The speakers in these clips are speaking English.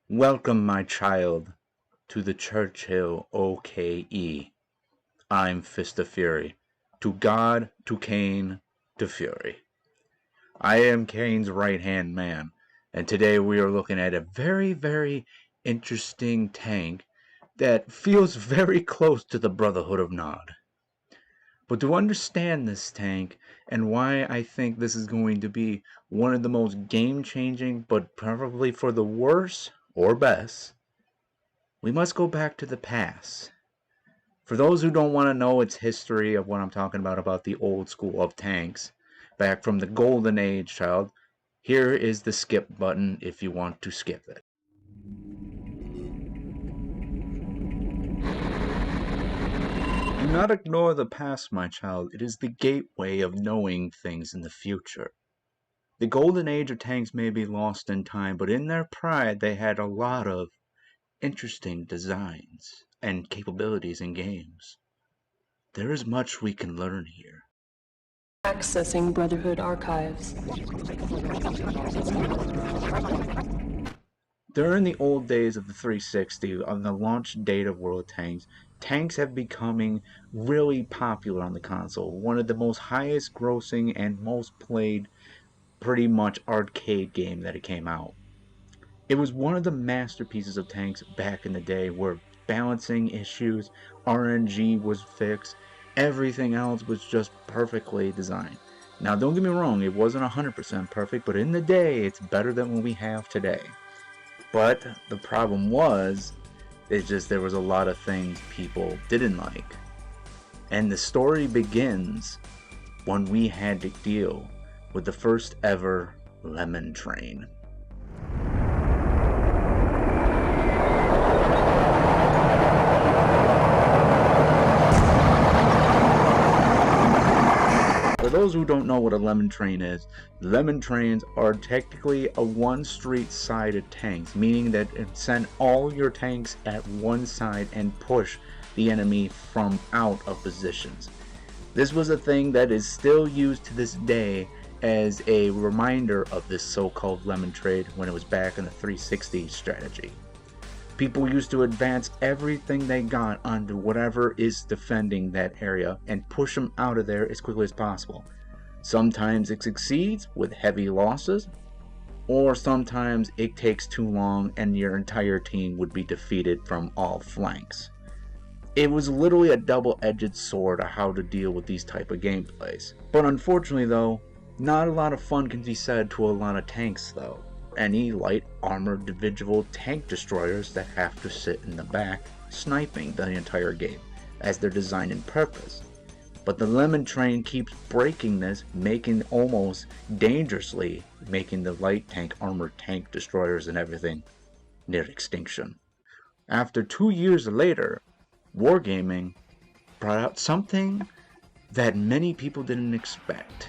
Welcome, my child, to the Churchill OKE. I'm Fist of Fury. To God, to Kane, to Fury. I am Kane's right-hand man, and today we are looking at a very interesting tank that feels very close to the Brotherhood of Nod. But to understand this tank and why I think this is going to be one of the most game-changing, but probably for the worse or best, we must go back to the past. For those who don't want to know its history of what I'm talking about the old school of tanks, back from the golden age, child, here is the skip button if you want to skip it. Do not ignore the past, my child. It is the gateway of knowing things in the future. The golden age of tanks may be lost in time, but in their pride they had a lot of interesting designs and capabilities in games. There is much we can learn here. Accessing Brotherhood archives. During the old days of the 360, on the launch date of World of Tanks, tanks have becoming really popular on the console. One of the most highest grossing and most played pretty much arcade game that it came out. It was one of the masterpieces of tanks back in the day where balancing issues, RNG was fixed, everything else was just perfectly designed. Now don't get me wrong, it wasn't 100% perfect, but in the day it's better than what we have today. But the problem was, it's just there was a lot of things people didn't like. And the story begins when we had to deal with the first ever lemon train. For those who don't know what a lemon train is, lemon trains are technically a one-street sided tanks, meaning that it send all your tanks at one side and push the enemy from out of positions. This was a thing that is still used to this day as a reminder of this so-called lemon trade when it was back in the 360 strategy. People used to advance everything they got onto whatever is defending that area and push them out of there as quickly as possible. Sometimes it succeeds with heavy losses, or sometimes it takes too long and your entire team would be defeated from all flanks. It was literally a double-edged sword of how to deal with these type of gameplays. But unfortunately though, not a lot of fun can be said to a lot of tanks though. Any light armored individual tank destroyers that have to sit in the back sniping the entire game as their design and purpose. But the lemon train keeps breaking this, making almost dangerously making the light tank armored tank destroyers and everything near extinction. After 2 years later, Wargaming brought out something that many people didn't expect.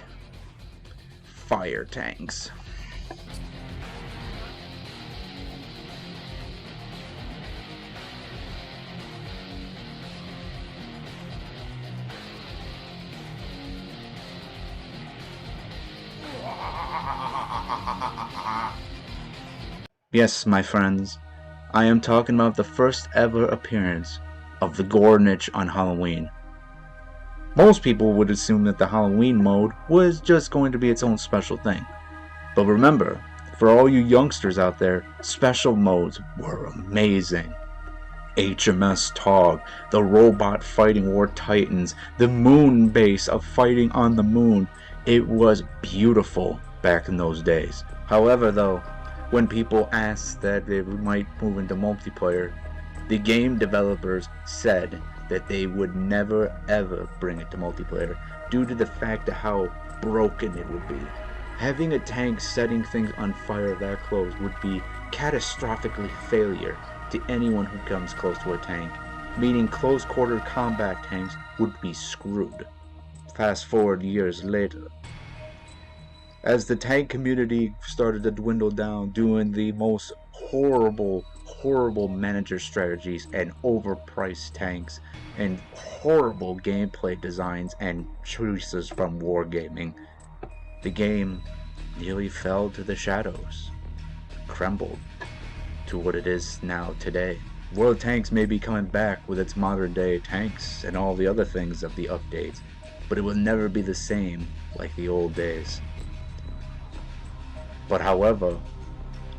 Fire tanks. Yes, my friends, I am talking about the first ever appearance of the Gornich on Halloween. Most people would assume that the Halloween mode was just going to be its own special thing. But remember, for all you youngsters out there, special modes were amazing. HMS Tog, the robot fighting war titans, the moon base of fighting on the moon. It was beautiful back in those days. However though, when people asked that they might move into multiplayer, the game developers said that they would never ever bring it to multiplayer due to the fact of how broken it would be. Having a tank setting things on fire that close would be catastrophically failure to anyone who comes close to a tank, meaning close quarter combat tanks would be screwed. Fast forward years later, as the tank community started to dwindle down, doing the most horrible manager strategies and overpriced tanks and horrible gameplay designs and choices from Wargaming, the game nearly fell to the shadows, crumbled, to what it is now today. World Tanks may be coming back with its modern day tanks and all the other things of the updates, but it will never be the same like the old days. But however,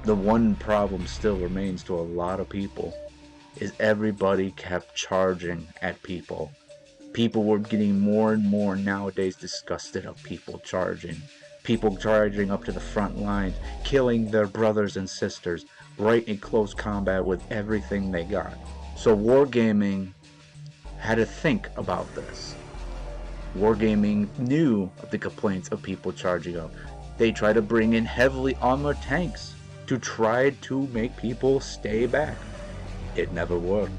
the one problem still remains to a lot of people is everybody kept charging at people. People were getting more and more nowadays disgusted of people charging. People charging up to the front lines, killing their brothers and sisters right in close combat with everything they got. So Wargaming had to think about this. Wargaming knew of the complaints of people charging up. They tried to bring in heavily armored tanks to try to make people stay back. It never worked.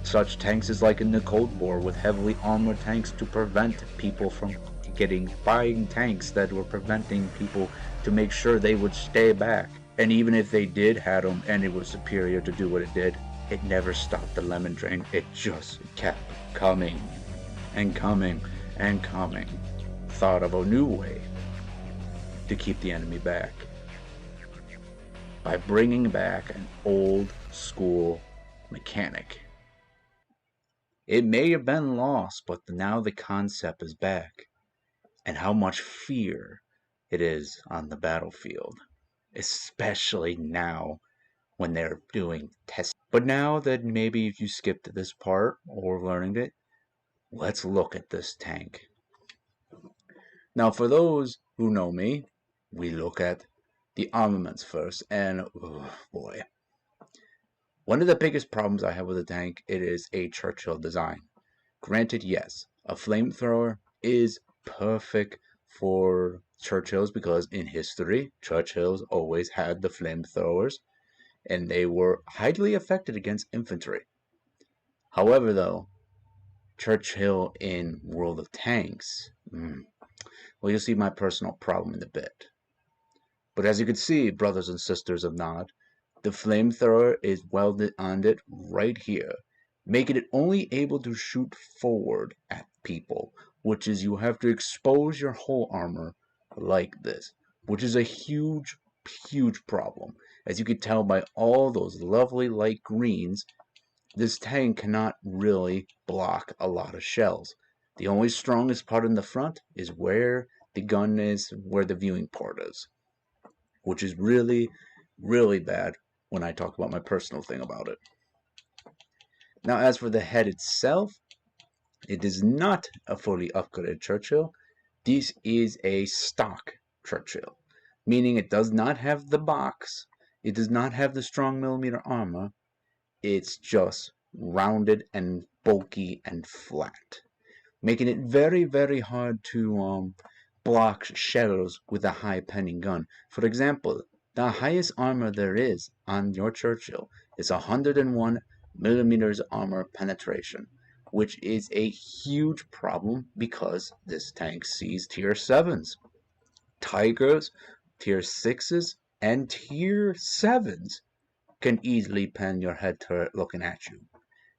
Such tanks is like in the Cold War with heavily armored tanks to prevent people from buying tanks that were preventing people to make sure they would stay back. And even if they did have them and it was superior to do what it did, it never stopped the lemon train. It just kept coming and coming and coming. Thought of a new way to keep the enemy back by bringing back an old school mechanic. It may have been lost, but now the concept is back, and how much fear it is on the battlefield, especially now when they're doing tests. But now that maybe if you skipped this part or learning it, let's look at this tank. Now, for those who know me, we look at the armaments first, and oh boy. One of the biggest problems I have with the tank, it is a Churchill design. Granted, yes, a flamethrower is perfect for Churchills because in history, Churchills always had the flamethrowers and they were highly effective against infantry. However, though, Churchill in World of Tanks, well, you'll see my personal problem in a bit. But as you can see, brothers and sisters of Nod, the flamethrower is welded on it right here, making it only able to shoot forward at people, which is you have to expose your whole armor like this, which is a huge, huge problem. As you can tell by all those lovely light greens, this tank cannot really block a lot of shells. The only strongest part in the front is where the gun is, where the viewing port is, which is really, really bad when I talk about my personal thing about it. Now, as for the head itself, it is not a fully upgraded Churchill. This is a stock Churchill, meaning it does not have the box, it does not have the strong millimeter armor, it's just rounded and bulky and flat, making it very, very hard to block shells with a high penning gun. For example, the highest armor there is on your Churchill is 101 millimeters armor penetration, which is a huge problem because this tank sees tier 7s, Tigers, tier 6s, and tier 7s can easily pen your head turret looking at you,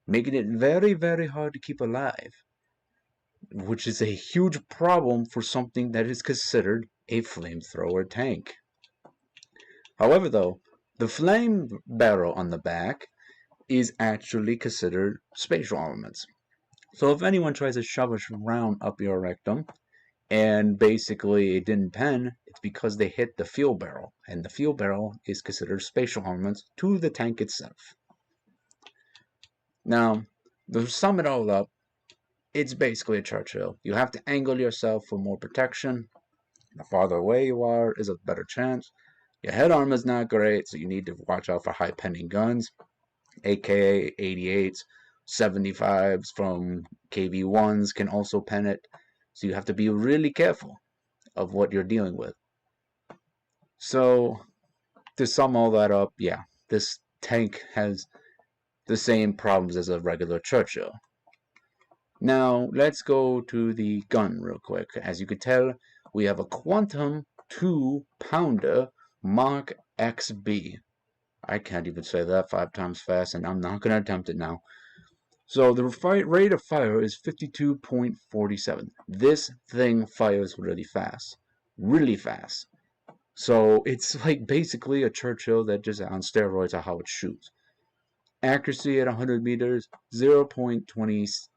making it very, very hard to keep alive, which is a huge problem for something that is considered a flamethrower tank. However, though, the flame barrel on the back is actually considered spatial armaments. So if anyone tries to shove a round up your rectum and basically it didn't pen, it's because they hit the fuel barrel, and the fuel barrel is considered spatial armaments to the tank itself. Now, to sum it all up, it's basically a Churchill. You have to angle yourself for more protection. The farther away you are is a better chance. Your head armor is not great, so you need to watch out for high penning guns, aka 88s, 75s from KV1s can also pen it, so you have to be really careful of what you're dealing with. So, to sum all that up, yeah, this tank has the same problems as a regular Churchill. Now, let's go to the gun real quick. As you can tell, we have a Quantum 2-pounder Mark XB. I can't even say that 5 times fast, and I'm not going to attempt it now. So the rate of fire is 52.47. This thing fires really fast. Really fast. So it's like basically a Churchill that just on steroids of how it shoots. Accuracy at 100 meters, 0.28.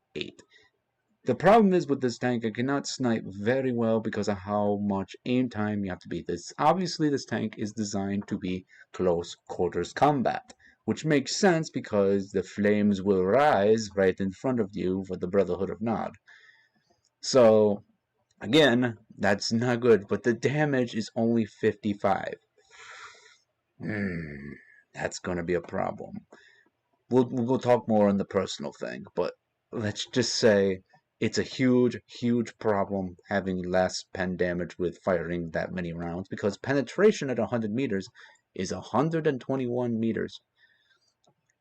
The problem is with this tank, it cannot snipe very well because of how much aim time you have to beat. Obviously, this tank is designed to be close quarters combat, which makes sense because the flames will rise right in front of you for the Brotherhood of Nod. So, again, that's not good, but the damage is only 55. That's going to be a problem. We'll talk more on the personal thing, but let's just say it's a huge problem having less pen damage with firing that many rounds because penetration at 100 meters is 121 meters.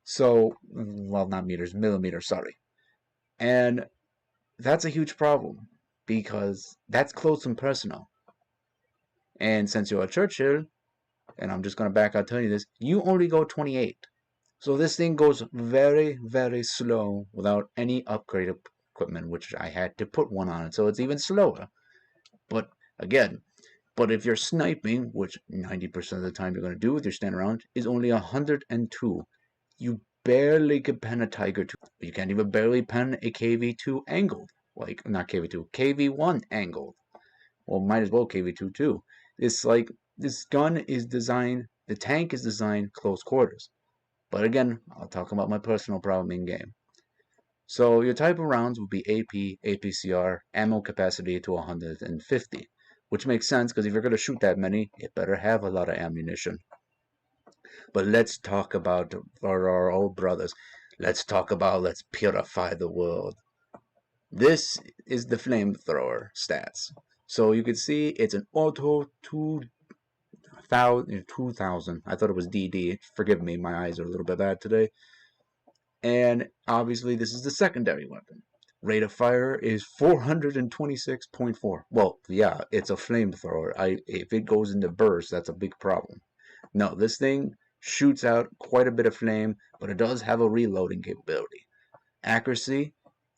So, well, not meters, millimeters, sorry. And that's a huge problem because that's close and personal. And since you're a Churchill, and I'm just going to back out telling you this, you only go 28. So this thing goes very slow without any upgrade equipment, which I had to put one on it, so it's even slower. But again, if you're sniping, which 90% of the time you're going to do with your stand around, is only 102. You barely can pen a Tiger 2. You can't even barely pen a KV2 angled. Like, not KV2, KV1 angled. Well, might as well KV2 too. It's like, this gun is designed, the tank is designed close quarters. But again, I'll talk about my personal problem in game. So your type of rounds would be AP, APCR, ammo capacity to 150, which makes sense because if you're going to shoot that many, it better have a lot of ammunition. But let's talk about our old brothers. Let's purify the world. This is the flamethrower stats. So you can see it's an auto 2000. I thought it was DD. Forgive me, my eyes are a little bit bad today. And obviously, this is the secondary weapon. Rate of fire is 426.4. Well, yeah, it's a flamethrower. If it goes into burst, that's a big problem. No, this thing shoots out quite a bit of flame, but it does have a reloading capability. Accuracy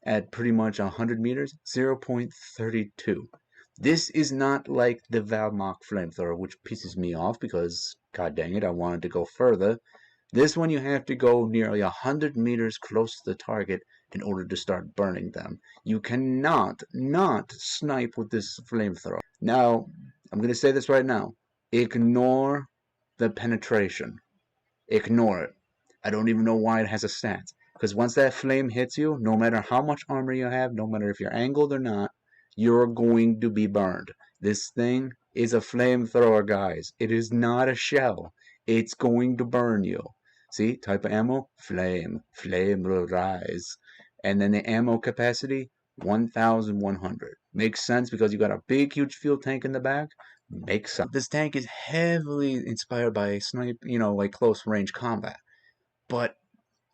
at pretty much 100 meters, 0.32. This is not like the Valmach flamethrower, which pisses me off because, god dang it, I wanted to go further. This one you have to go nearly 100 meters close to the target in order to start burning them. You cannot not snipe with this flamethrower. Now, I'm going to say this right now. Ignore the penetration. Ignore it. I don't even know why it has a stat. Because once that flame hits you, no matter how much armor you have, no matter if you're angled or not, you're going to be burned. This thing is a flamethrower, guys. It is not a shell. It's going to burn you. See, type of ammo, flame. Flame will rise. And then the ammo capacity, 1,100. Makes sense because you got a big, huge fuel tank in the back. Makes sense. This tank is heavily inspired by snipe, like close range combat. But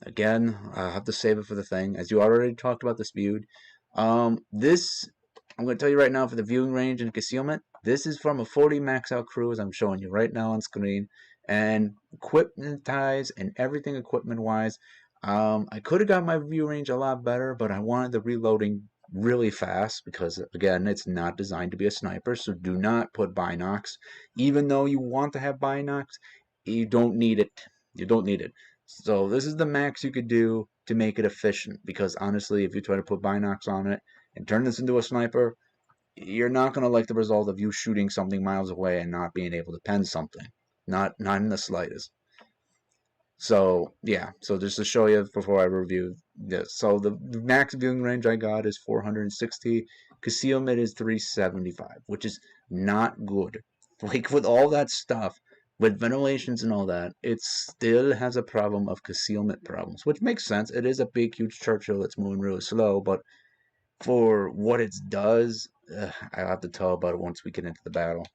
again, I'll have to save it for the thing. As you already talked about this feud. This, I'm going to tell you right now for the viewing range and concealment, this is from a 40 max out crew as I'm showing you right now on screen. And equipment-wise and everything equipment-wise, I could have got my view range a lot better, but I wanted the reloading really fast because, again, it's not designed to be a sniper, so do not put binocs. Even though you want to have binocs, you don't need it. You don't need it. So this is the max you could do to make it efficient because, honestly, if you try to put binocs on it and turn this into a sniper, you're not going to like the result of you shooting something miles away and not being able to pen something. Not in the slightest. So, yeah. So just to show you before I review this. So the max viewing range I got is 460. Concealment is 375, which is not good. Like, with all that stuff, with ventilations and all that, it still has a problem of concealment problems, which makes sense. It is a big, huge Churchill that's moving really slow, but for what it does, I'll have to tell about it once we get into the battle.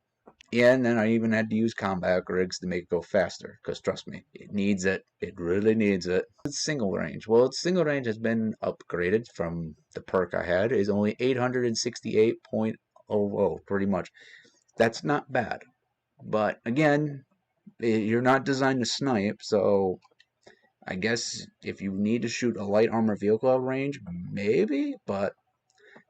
Yeah, and then I even had to use combat rigs to make it go faster, because trust me, it needs it. It really needs it. It's single range. Well, its single range has been upgraded from the perk I had. Is only 868.00, pretty much. That's not bad. But again, you're not designed to snipe, so I guess if you need to shoot a light armor vehicle at range, maybe, but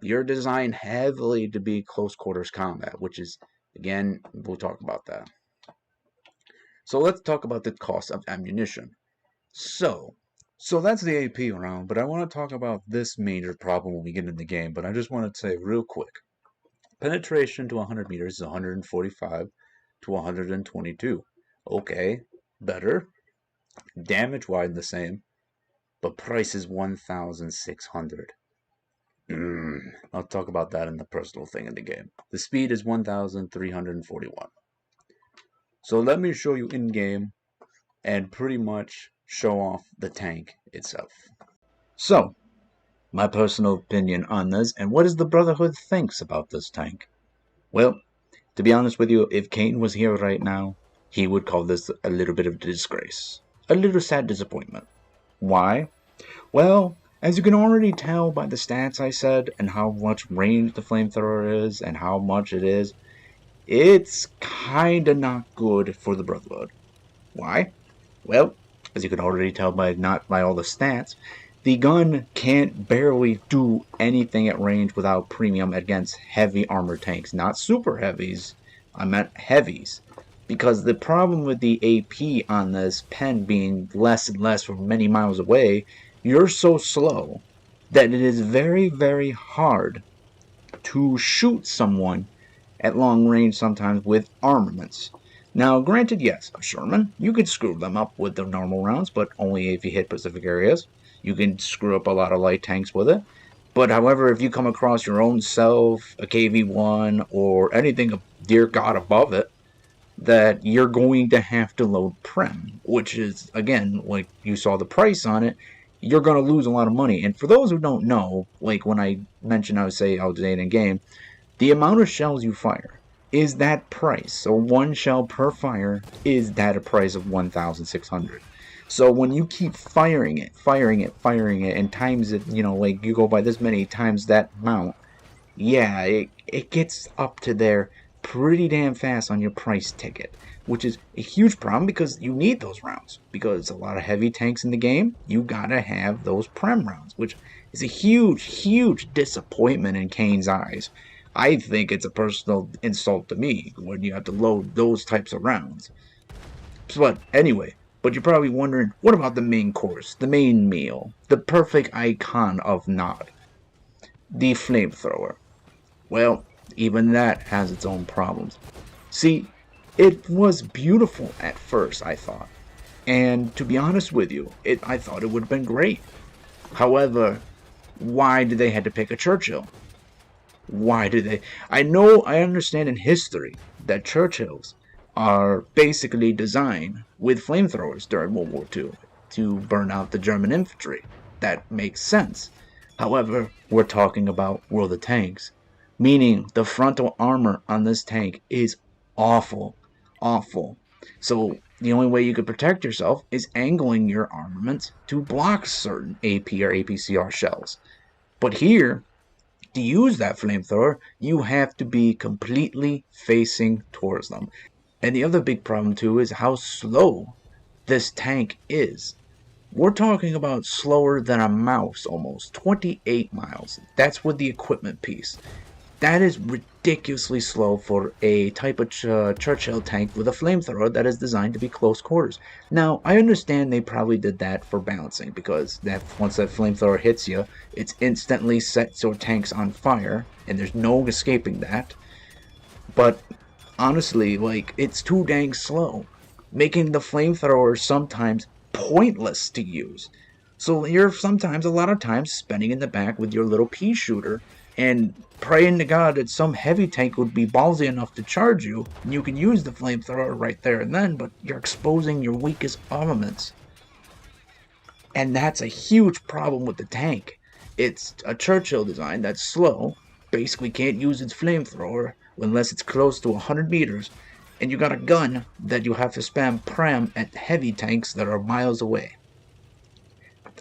you're designed heavily to be close quarters combat, which is Again, we'll talk about that. So let's talk about the cost of ammunition. So, so that's the AP round, but I want to talk about this major problem when we get in the game. But I just want to say real quick, penetration to 100 meters is 145 to 122. Okay, better. Damage wide the same, but price is 1,600. I'll talk about that in the personal thing in the game. The speed is 1,341. So let me show you in game and pretty much show off the tank itself. So, my personal opinion on this, and what does the Brotherhood thinks about this tank? Well, to be honest with you, if Kane was here right now, he would call this a little bit of a disgrace. A little sad disappointment. Why? Well, as you can already tell by the stats I said, and how much range the flamethrower is, and how much it is, it's kinda not good for the Brotherhood. Why? Well, as you can already tell by all the stats, the gun can't barely do anything at range without premium against heavy armored tanks. Not super heavies, I meant heavies. Because the problem with the AP on this pen being less and less from many miles away, you're so slow that it is very, very hard to shoot someone at long range sometimes with armaments. Now, granted, yes, a Sherman, you could screw them up with the normal rounds, but only if you hit specific areas. You can screw up a lot of light tanks with it. But however, if you come across your own self, a KV-1, or anything, dear God, above it, that you're going to have to load Prem, which is, again, like you saw the price on it, you're going to lose a lot of money. And for those who don't know, like when I mentioned I would say outdated in game, the amount of shells you fire is that price. So one shell per fire is that a price of 1,600. So when you keep firing it, and times it, like you go by this many times that amount, yeah, it gets up to there pretty damn fast on your price ticket, which is a huge problem because you need those rounds. Because a lot of heavy tanks in the game, you gotta have those Prem rounds, which is a huge, huge disappointment in Kane's eyes. I think it's a personal insult to me when you have to load those types of rounds. But anyway, but you're probably wondering, what about the main course, the main meal, the perfect icon of Nod, the flamethrower? Well, even that has its own problems. See, it was beautiful at first, I thought. And to be honest with you, I thought it would have been great. However, why did they have to pick a Churchill? Why did they? I understand in history that Churchills are basically designed with flamethrowers during World War II to burn out the German infantry. That makes sense. However, we're talking about World of Tanks, meaning the frontal armor on this tank is awful. Awful. So the only way you could protect yourself is angling your armaments to block certain AP or APCR shells. But here, to use that flamethrower, you have to be completely facing towards them. And the other big problem too is how slow this tank is. We're talking about slower than a mouse almost, 28 miles. That's with the equipment piece. That is ridiculously slow for a type of Churchill tank with a flamethrower that is designed to be close quarters. Now, I understand they probably did that for balancing, because once that flamethrower hits you, it's instantly sets your tanks on fire, and there's no escaping that. But honestly, it's too dang slow, making the flamethrower sometimes pointless to use. So you're sometimes, a lot of times, spending in the back with your little pea shooter and praying to God that some heavy tank would be ballsy enough to charge you, and you can use the flamethrower right there and then, but you're exposing your weakest armaments. And that's a huge problem with the tank. It's a Churchill design that's slow, basically can't use its flamethrower unless it's close to 100 meters, and you got a gun that you have to spam Prem at heavy tanks that are miles away.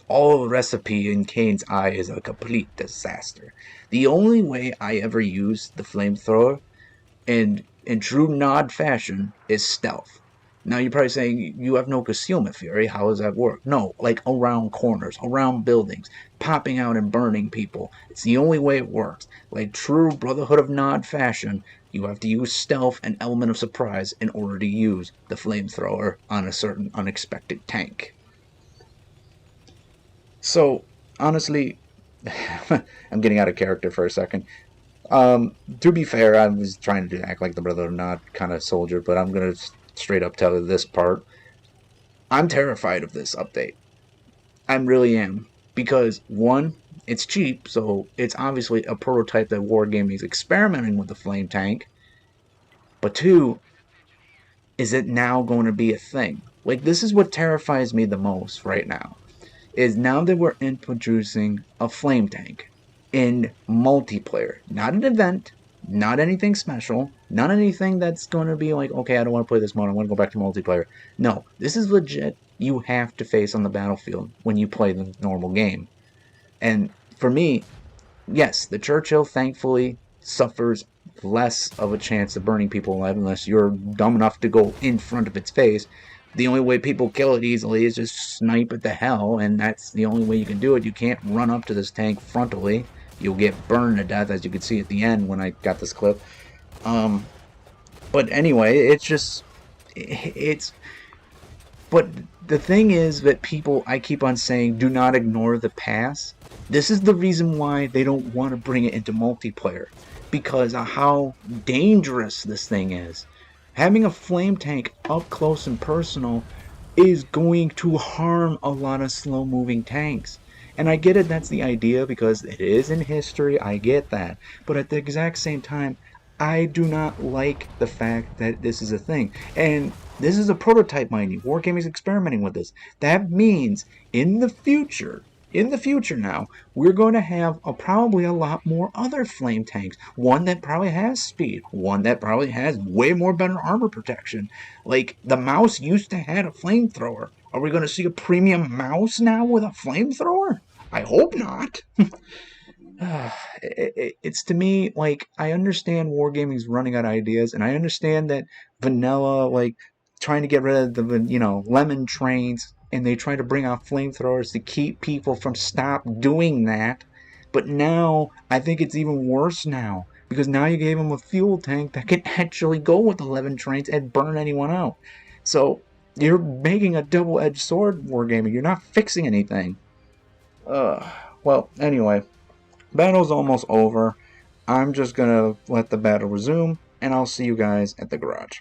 All recipe in Kane's eye is a complete disaster. The only way I ever used the flamethrower in true Nod fashion is stealth. Now you're probably saying you have no concealment theory. How does that work? No, like around corners, around buildings, popping out and burning people. It's the only way it works. Like true Brotherhood of Nod fashion, you have to use stealth and element of surprise in order to use the flamethrower on a certain unexpected tank. So, honestly, I'm getting out of character for a second. To be fair, I was trying to act like the Brotherhood of Nod kind of soldier, but I'm gonna straight up tell you this part. I'm terrified of this update. I really am. Because, one, it's cheap, so it's obviously a prototype that Wargaming is experimenting with the flame tank. But two, is it now going to be a thing? Like, this is what terrifies me the most right now. Is now that we're introducing a flame tank in multiplayer, not an event, not anything special, not anything that's going to be like, okay, I don't want to play this mode, I want to go back to multiplayer. No, this is legit. You have to face on the battlefield when you play the normal game. And for me, yes, the Churchill thankfully suffers less of a chance of burning people alive unless you're dumb enough to go in front of its face. The only way people kill it easily is just snipe at the hell, and that's the only way you can do it. You can't run up to this tank frontally. You'll get burned to death, as you can see at the end when I got this clip. But anyway, it's but the thing is that people, I keep on saying, do not ignore the past. This is the reason why they don't want to bring it into multiplayer. Because of how dangerous this thing is. Having a flame tank up close and personal is going to harm a lot of slow moving tanks. And I get it, that's the idea because it is in history, I get that. But at the exact same time, I do not like the fact that this is a thing. And this is a prototype, mind you. Wargaming is experimenting with this. That means in the future now, we're going to have probably a lot more other flame tanks. One that probably has speed. One that probably has way more better armor protection. Like, the mouse used to have a flamethrower. Are we going to see a premium mouse now with a flamethrower? I hope not. It's to me like I understand wargaming's running out of ideas, and I understand that vanilla like trying to get rid of the lemon trains, and they try to bring out flamethrowers to keep people from stop doing that. But now I think it's even worse now because now you gave them a fuel tank that can actually go with the lemon trains and burn anyone out. So you're making a double-edged sword, wargaming. You're not fixing anything. Well, anyway. Battle's almost over. I'm just gonna let the battle resume, and I'll see you guys at the garage.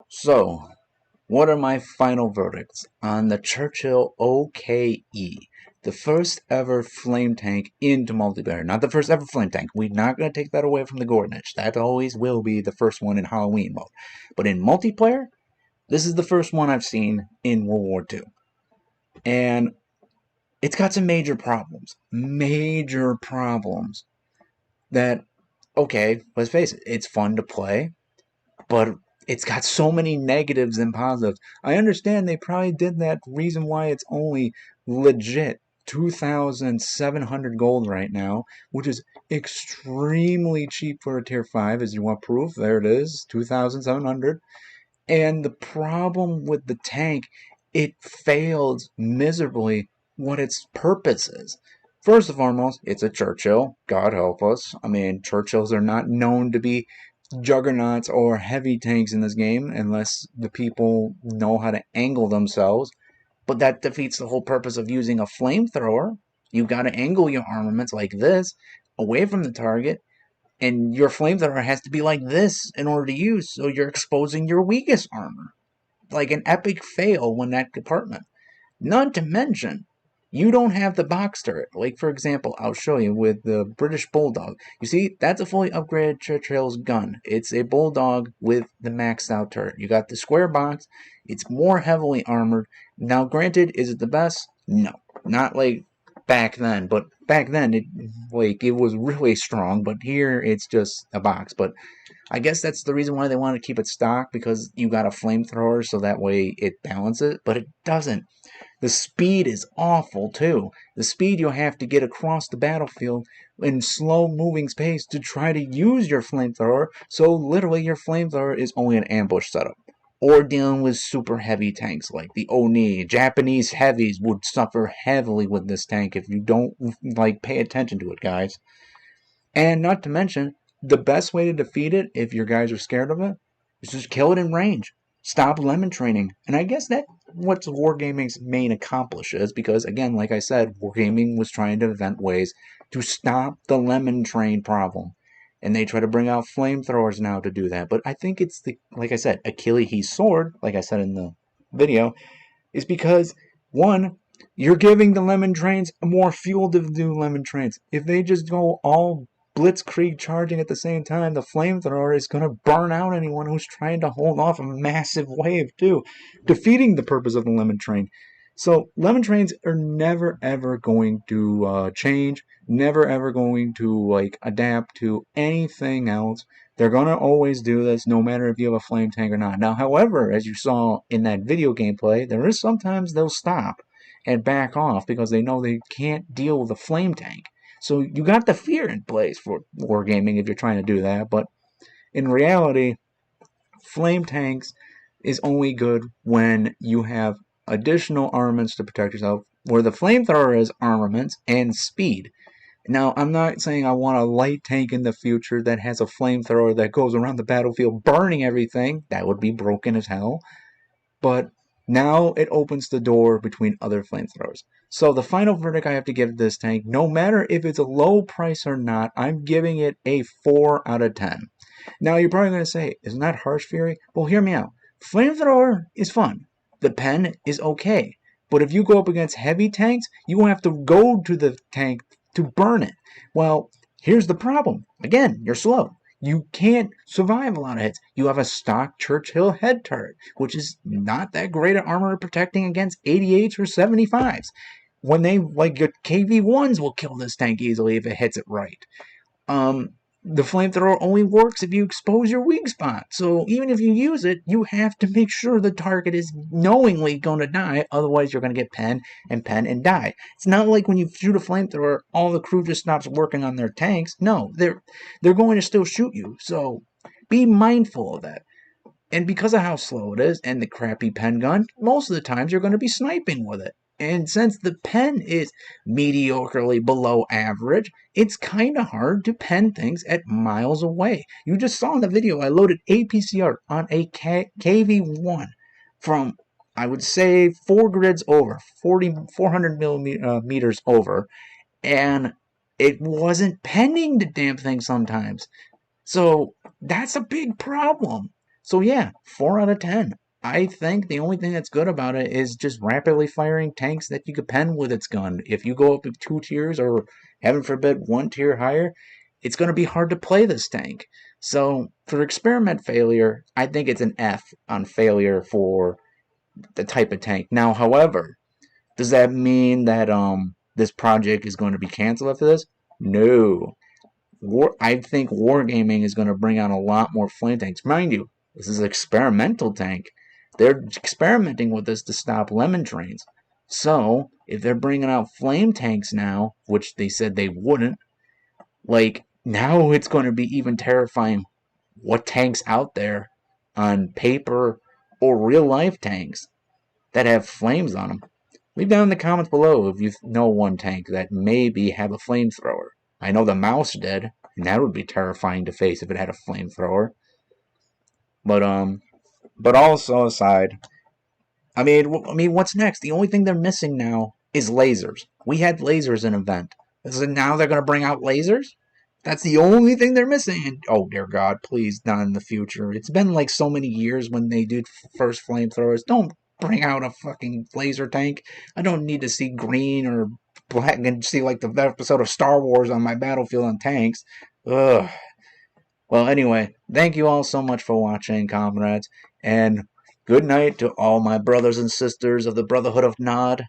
So, what are my final verdicts on the Churchill OKE? The first ever flame tank into multiplayer. Not the first ever flame tank. We're not going to take that away from the Gordonich. That always will be the first one in Halloween mode. But in multiplayer, this is the first one I've seen in World War II. And it's got some major problems. Major problems. That, okay, let's face it, it's fun to play, but it's got so many negatives and positives. I understand they probably did that reason why it's only legit 2,700 gold right now, which is extremely cheap for a tier 5. As you want proof, there it is, 2,700. And the problem with the tank, it failed miserably what its purpose is. First and foremost, it's a Churchill. God help us. I mean, Churchills are not known to be juggernauts or heavy tanks in this game unless the people know how to angle themselves. But that defeats the whole purpose of using a flamethrower. You've got to angle your armaments like this, away from the target, and your flamethrower has to be like this in order to use, so you're exposing your weakest armor. Like an epic fail when that department. Not to mention, you don't have the box turret. Like, for example, I'll show you with the British Bulldog. You see, that's a fully upgraded Churchill's gun. It's a Bulldog with the maxed out turret. You got the square box. It's more heavily armored. Now, granted, is it the best? No. Not like back then, but back then it was really strong, but here it's just a box. But I guess that's the reason why they want to keep it stock, because you got a flamethrower so that way it balances, but it doesn't. The speed is awful too. The speed you'll have to get across the battlefield in slow moving space to try to use your flamethrower, so literally your flamethrower is only an ambush setup. Or dealing with super heavy tanks like the Oni. Japanese heavies would suffer heavily with this tank if you don't pay attention to it, guys. And not to mention, the best way to defeat it, if your guys are scared of it, is just kill it in range. Stop lemon training. And I guess that's what Wargaming's main accomplish is, because again, like I said, Wargaming was trying to invent ways to stop the lemon train problem. And they try to bring out flamethrowers now to do that. But I think it's like I said, Achilles' sword, like I said in the video, is because, one, you're giving the lemon trains more fuel to do lemon trains. If they just go all blitzkrieg charging at the same time, the flamethrower is going to burn out anyone who's trying to hold off a massive wave too, defeating the purpose of the lemon train. So lemon trains are never ever going to change, never ever going to adapt to anything else. They're going to always do this no matter if you have a flame tank or not. Now, however, as you saw in that video gameplay, there is sometimes they'll stop and back off because they know they can't deal with a flame tank. So you got the fear in place for wargaming if you're trying to do that, but in reality, flame tanks is only good when you have additional armaments to protect yourself, where the flamethrower is armaments and speed. Now, I'm not saying I want a light tank in the future that has a flamethrower that goes around the battlefield burning everything. That would be broken as hell. But now it opens the door between other flamethrowers. So the final verdict I have to give this tank, no matter if it's a low price or not, I'm giving it a 4 out of 10. Now you're probably going to say, isn't that harsh, Fury? Well, hear me out. Flamethrower is fun. The pen is okay. But if you go up against heavy tanks, you won't have to go to the tank to burn it. Well, here's the problem. Again, you're slow. You can't survive a lot of hits. You have a stock Churchill head turret, which is not that great at armor protecting against 88s or 75s. When they, your KV-1s will kill this tank easily if it hits it right. The flamethrower only works if you expose your weak spot. So even if you use it, you have to make sure the target is knowingly going to die. Otherwise, you're going to get pen and die. It's not like when you shoot a flamethrower, all the crew just stops working on their tanks. No, they're going to still shoot you. So be mindful of that. And because of how slow it is and the crappy pen gun, most of the times you're going to be sniping with it. And since the pen is mediocrely below average, it's kind of hard to pen things at miles away. You just saw in the video I loaded APCR on a KV-1 from, I would say, 4 grids over, 400 millimeters over, and it wasn't penning the damn thing sometimes. So that's a big problem. So yeah, 4 out of 10. I think the only thing that's good about it is just rapidly firing tanks that you could pen with its gun. If you go up to 2 tiers or, heaven forbid, 1 tier higher, it's going to be hard to play this tank. So for experiment failure, I think it's an F on failure for the type of tank. Now, however, does that mean that this project is going to be canceled after this? No. I think Wargaming is going to bring out a lot more flame tanks. Mind you, this is an experimental tank. They're experimenting with this to stop lemon trains. So, if they're bringing out flame tanks now, which they said they wouldn't, now it's going to be even terrifying what tanks out there on paper or real life tanks that have flames on them. Leave down in the comments below if you know one tank that maybe have a flamethrower. I know the mouse did, and that would be terrifying to face if it had a flamethrower. But also aside, I mean, what's next? The only thing they're missing now is lasers. We had lasers in event. So now they're going to bring out lasers? That's the only thing they're missing. And, oh, dear God, please, not in the future. It's been like so many years when they did first flamethrowers. Don't bring out a fucking laser tank. I don't need to see green or black and see like the episode of Star Wars on my battlefield on tanks. Ugh. Well, anyway, thank you all so much for watching, comrades, and good night to all my brothers and sisters of the Brotherhood of Nod.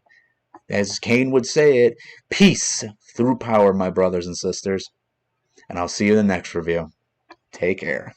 As Kane would say it, peace through power, my brothers and sisters. And I'll see you in the next review. Take care.